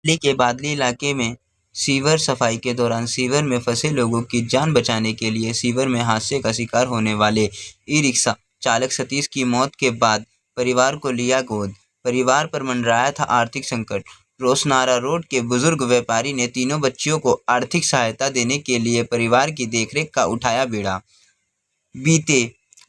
दिल्ली के बादली इलाके में सीवर सफाई के दौरान सीवर में फंसे लोगों की जान बचाने के लिए सीवर में हादसे का शिकार होने वाले ई-रिक्शा चालक सतीश की मौत के बाद परिवार को लिया गोद। परिवार पर मंडराया था आर्थिक संकट। रोसनारा रोड के बुजुर्ग व्यापारी ने तीनों बच्चियों को आर्थिक सहायता देने के लिए परिवार की देखरेख का उठाया बीड़ा। बीते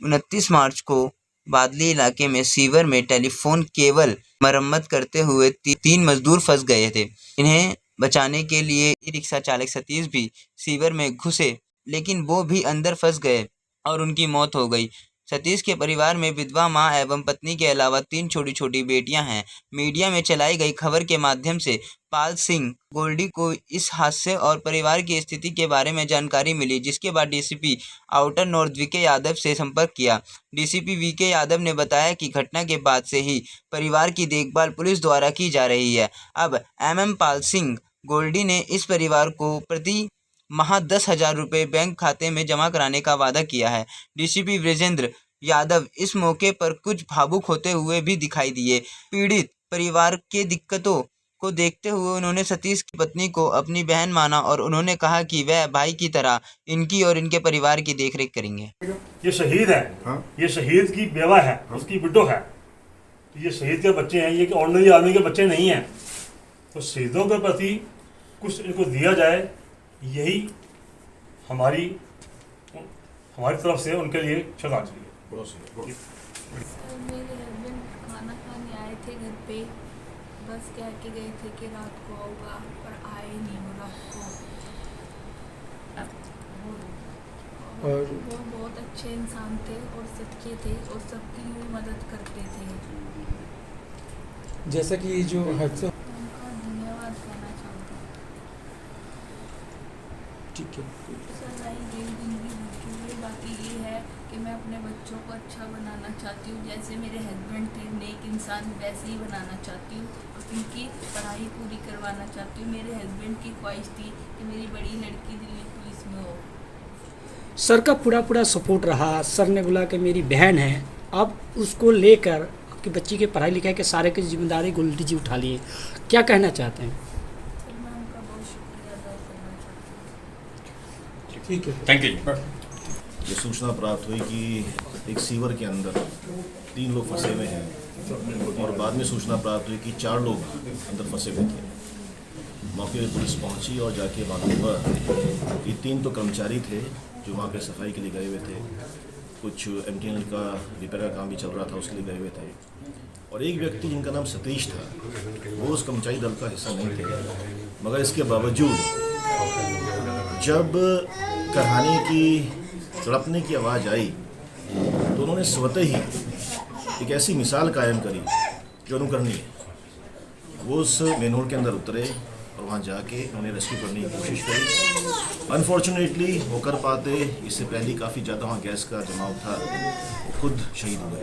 29 मार्च को बादली इलाके में सीवर में टेलीफोन केबल मरम्मत करते हुए तीन मजदूर फंस गए थे। इन्हें बचाने के लिए ई-रिक्शा चालक सतीश भी सीवर में घुसे, लेकिन वो भी अंदर फंस गए और उनकी मौत हो गई। सतीश के परिवार में विधवा मां एवं पत्नी के अलावा 3 छोटी-छोटी बेटियां हैं। मीडिया में चलाई गई खबर के माध्यम से पाल सिंह गोल्डी को इस हादसे और परिवार की स्थिति के बारे में जानकारी मिली, जिसके बाद DCP outer north VK Yadav से संपर्क किया। डीसीपी वीके यादव ने बताया कि घटना के बाद से ही परिवार की देखभाल पुलिस द्वारा की जा रही है। अब एमएम पाल सिंह गोल्डी ने इस परिवार को प्रति माह 10,000 रुपये बैंक खाते में जमा कराने का वादा किया है। डीसीपी ब्रजेंद्र यादव इस मौके पर कुछ भावुक होते हुए भी दिखाई दिए। पीड़ित परिवार के दिक्कतों को देखते हुए उन्होंने सतीश की पत्नी को अपनी बहन माना और उन्होंने कहा कि वह भाई की तरह इनकी और इनके परिवार की देखरेख करेंगे। ये शहीद है। हाँ? ये शहीद की बेवा है। हाँ? उसकी विडो है। तो ये शहीद के बच्चे हैं, ये ऑर्डिनरी आदमी के बच्चे नहीं हैं। तो शहीदों के प्रति कुछ इनको दिया जाए, यही हमारी तरफ से उनके लिए श्रद्धांजलि है। मेरे हस्बैंड खाना खाने आए थे घर पे, बस कह के गए थे कि रात को आऊँगा, पर आए नहीं वो रात को। और वो बहुत अच्छे इंसान थे और सच्चे थे और सबकी मदद करते थे। जैसा कि जो हादसा, उनका धन्यवाद करना चाहती हूँ। ठीक है, सच्चाई जिंदगी भर है। बाकी ये है कि मैं अपने बच्चों को अच्छा बनाना चाहती हूँ, जैसे मेरे हस्बैंड थे नेक इंसान, वैसे ही बनाना चाहती हूँ। उनकी पढ़ाई पूरी करवाना चाहती हूँ। मेरे हस्बैंड की ख्वाहिश थी कि मेरी बड़ी लड़की दिल्ली पुलिस में हो। सर का पूरा सपोर्ट रहा। सर ने बोला कि मेरी बहन है, अब उसको लेकर आपकी बच्ची के पढ़ाई लिखाई के सारे की जिम्मेदारी गोल्डी जी उठा लिए। क्या कहना चाहते हैं? सर मैं उनका बहुत शुक्रिया अदा करना चाहती हूँ। ठीक है, थैंक यू। ये सूचना प्राप्त हुई कि एक सीवर के अंदर 3 लोग फंसे हुए हैं और बाद में सूचना प्राप्त हुई कि 4 लोग अंदर फंसे हुए थे। मौके पर पुलिस पहुंची और जाके मालूम हुआ कि 3 तो कर्मचारी थे जो वहाँ पे सफाई के लिए गए हुए थे, कुछ MTNL का रिपेयर का काम भी चल रहा था उसके लिए गए हुए थे, और एक व्यक्ति जिनका नाम सतीश था वो उस कर्मचारी दल का हिस्सा नहीं थे। मगर इसके बावजूद जब कहानी की तड़पने की आवाज़ आई तो उन्होंने स्वतः ही एक ऐसी मिसाल कायम करी जो अनुकरणीय है। वो उस मेन रोड के अंदर उतरे और वहाँ जाके उन्होंने रेस्क्यू करने की कोशिश करी। अनफॉर्चुनेटली वो कर पाते, इससे पहले काफ़ी ज़्यादा वहाँ गैस का जमाव था, वो खुद शहीद हुए।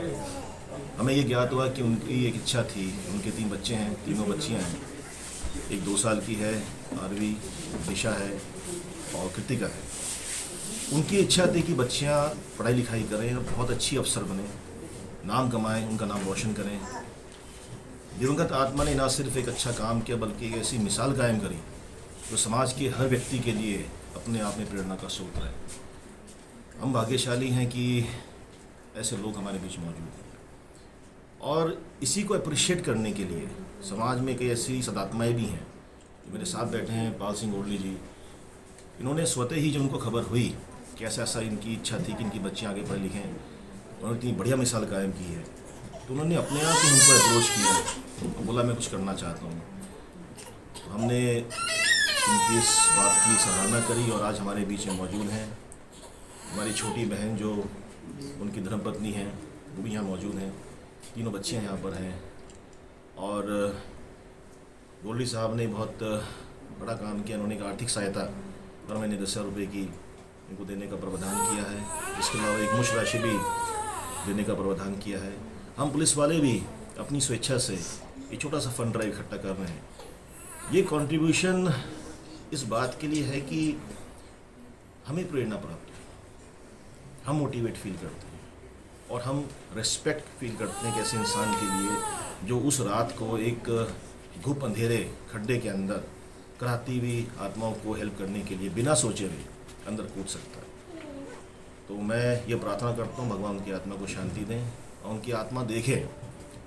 हमें ये ज्ञात हुआ कि उनकी एक इच्छा थी, उनके 3 बच्चे हैं, तीनों बच्चियाँ हैं। एक 2 साल की है आरवी, दिशा है और कृतिका है। उनकी इच्छा थी कि बच्चियाँ पढ़ाई लिखाई करें और बहुत अच्छी अफसर बने, नाम कमाएं, उनका नाम रोशन करें। दिवंगत आत्मा ने न सिर्फ एक अच्छा काम किया बल्कि एक ऐसी मिसाल कायम करी जो समाज के हर व्यक्ति के लिए अपने आप में प्रेरणा का स्रोत है। हम भाग्यशाली हैं कि ऐसे लोग हमारे बीच मौजूद हैं और इसी को अप्रिशिएट करने के लिए समाज में कई ऐसी सदात्माएँ भी हैं। मेरे साथ बैठे हैं पाल सिंह गोल्डी जी, इन्होंने स्वतः ही जब उनको खबर हुई कि ऐसा इनकी इच्छा थी कि इनकी बच्चियाँ आगे पढ़ लिखें, उन्होंने इतनी बढ़िया मिसाल कायम की है, तो उन्होंने अपने आप ही हमको अप्रोच किया और बोला मैं कुछ करना चाहता हूँ। तो हमने उनकी इस बात की सराहना करी और आज हमारे बीच में मौजूद हैं। हमारी छोटी बहन जो उनकी धर्मपत्नी हैं वो भी यहाँ मौजूद हैं, तीनों बच्चियाँ यहाँ पर हैं। और गोल्डी साहब ने बहुत बड़ा काम किया, उन्होंने एक आर्थिक सहायता हर महीने 10,000 रुपये की इनको देने का प्रावधान किया है। इसके अलावा एक मुश्त राशि भी देने का प्रावधान किया है। हम पुलिस वाले भी अपनी स्वेच्छा से एक छोटा सा फंड ड्राइव इकट्ठा कर रहे हैं। ये कंट्रीब्यूशन इस बात के लिए है कि हमें प्रेरणा प्राप्त है, हम मोटिवेट फील करते हैं और हम रिस्पेक्ट फील करते हैं कि ऐसे इंसान के लिए जो उस रात को एक घुप अंधेरे खड्डे के अंदर कराहती हुई आत्माओं को हेल्प करने के लिए बिना सोचे हुए अंदर कूद सकता है। तो मैं ये प्रार्थना करता हूँ भगवान उनकी आत्मा को शांति दें और उनकी आत्मा देखे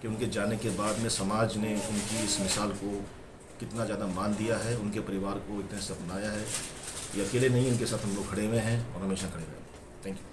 कि उनके जाने के बाद में समाज ने उनकी इस मिसाल को कितना ज़्यादा मान दिया है, उनके परिवार को इतने से अपनाया है। ये अकेले नहीं, इनके साथ हम लोग खड़े हुए हैं और हमेशा खड़े रहेंगे। Thank you.